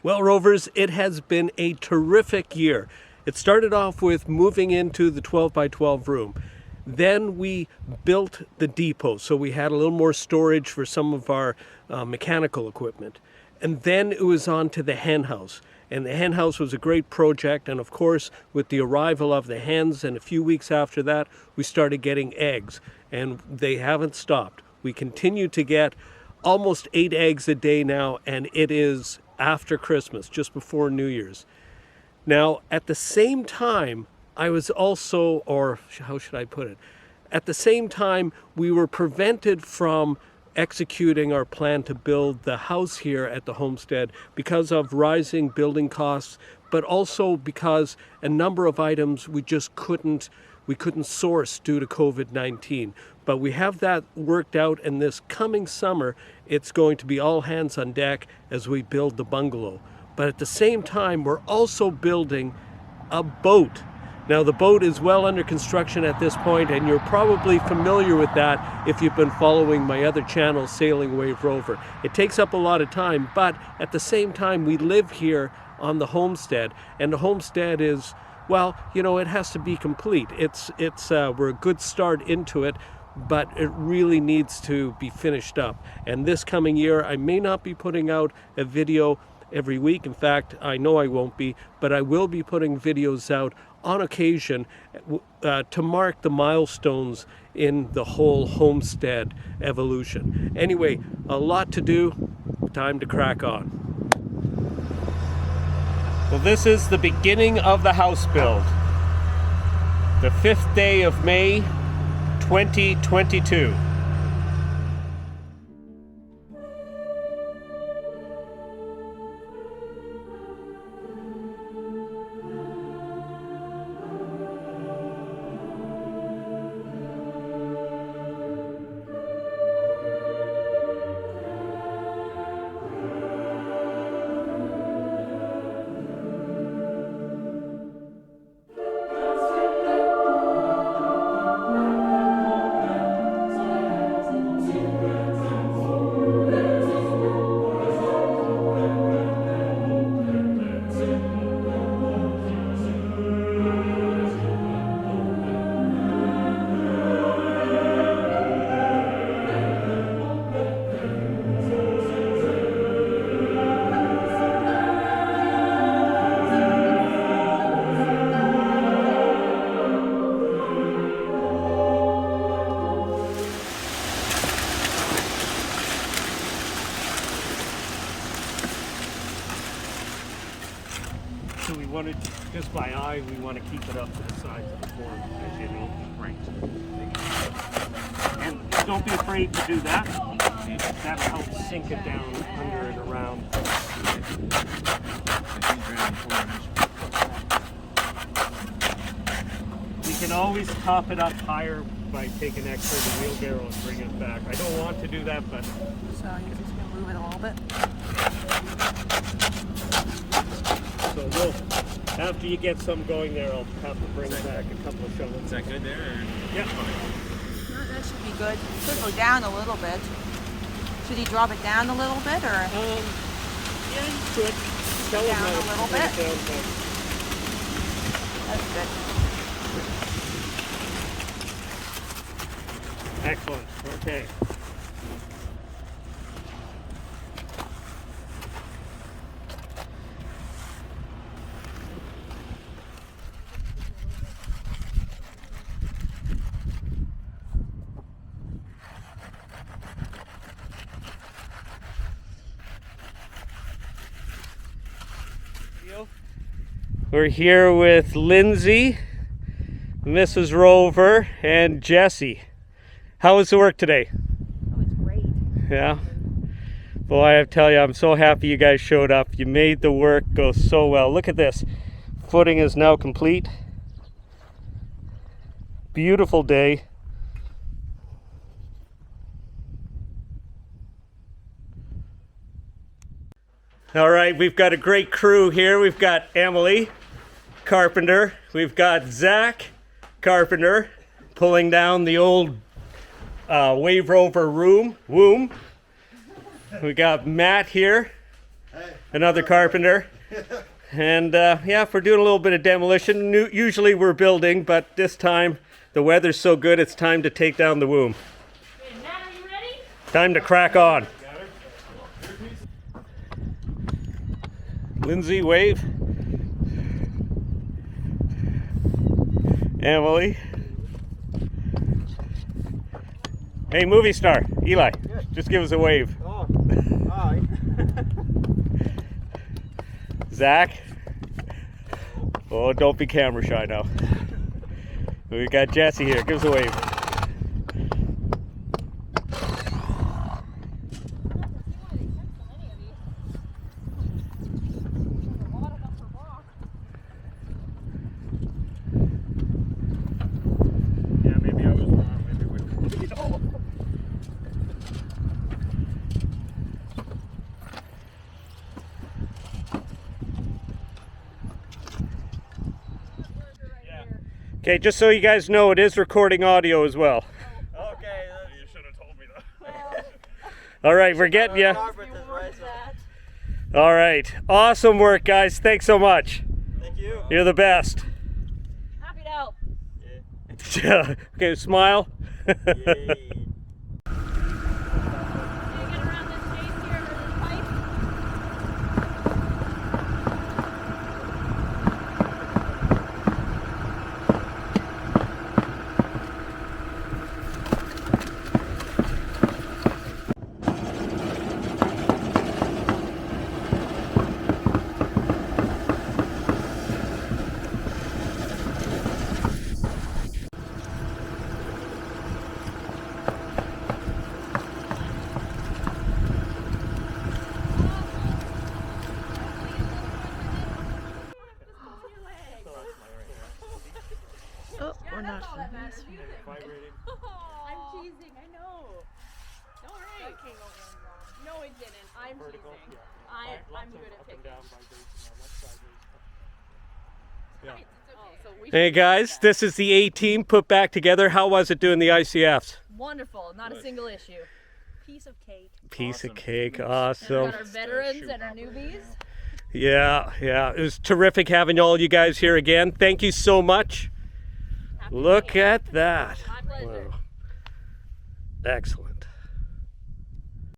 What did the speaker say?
Well, Rovers, it has been a terrific year. It started off with moving into the 12 by 12 room. Then we built the depot, so we had a little more storage for some of our mechanical equipment. And then it was on to the hen house. And the hen house was a great project, and of course, with the arrival of the hens and a few weeks after that, we started getting eggs, and they haven't stopped. We continue to get almost 8 eggs a day now, and it is after Christmas, just before New Year's. Now, at the same time, I was also, or how should I put it? At the same time, we were prevented from executing our plan to build the house here at the homestead because of rising building costs, but also because a number of items we just couldn't source due to COVID-19. But we have that worked out, and this coming summer, it's going to be all hands on deck as we build the bungalow. But at the same time, we're also building a boat. Now, the boat is well under construction at this point, and you're probably familiar with that if you've been following my other channel, Sailing Wave Rover. It takes up a lot of time, but at the same time, we live here on the homestead, and the homestead is, well, you know, it has to be complete. We're a good start into it, but it really needs to be finished up. And this coming year, I may not be putting out a video every week. In fact, I know I won't be, but I will be putting videos out on occasion to mark the milestones in the whole homestead evolution. Anyway, a lot to do, time to crack on. Well, this is the beginning of the house build. The 5th day of May, 2022. So we wanted, just by eye, we want to keep it up to the sides of the form, as you know. Right. And don't be afraid to do that. That'll help sink it down under and around. We can always top it up higher by taking extra of the wheelbarrow and bring it back. I don't want to do that, but... So you're just going to move it a little bit? So we'll, after you get some going there, I'll have to bring back a couple of shovels. Is that good there? Or? Yeah. No, that should be good. It could go down a little bit. Should he drop it down a little bit, or? Yeah, you could. Tell him Down how a to little bring it bit? down, but That's good. excellent. Okay. We're here with Lindsay, Mrs. Rover, and Jesse. How was the work today? Oh, it's great. Yeah. Boy, I have to tell you, I'm so happy you guys showed up. You made the work go so well. Look at this. Footing is now complete. Beautiful day. All right, we've got a great crew here. We've got Emily, carpenter. We've got Zach, carpenter, pulling down the old Wave Rover womb. We got Matt here, another carpenter. And yeah, we're doing a little bit of demolition. Usually we're building, but this time the weather's so good it's time to take down the womb. Okay, Matt, are you ready? Time to crack on. Lindsay, wave. Emily. Hey, movie star, Eli, just give us a wave. Oh, hi. Zach. Oh, don't be camera shy now. We got Jesse here, give us a wave. Yeah, maybe I was wrong. Maybe we Okay, just so you guys know, it is recording audio as well. Okay, you should have told me that. All right, we're getting you. Carpenters, right? All right, awesome work, guys. Thanks so much. Thank you. You're the best. Happy to help. Okay, smile. Yay. Can you get around this base here under this pipe? Oh, we're not. I'm teasing, I know. Don't worry. No, it didn't. I'm teasing. I'm good at picking. Right, it's okay. So we Hey guys, this is the A team put back together. How was it doing the ICFs? wonderful. Not a single issue. Piece of cake. Piece of cake, We awesome. got our veterans and our newbies. Yeah, it was terrific having all you guys here again. Thank you so much. Happy Look to at that. My pleasure. Wow. Excellent.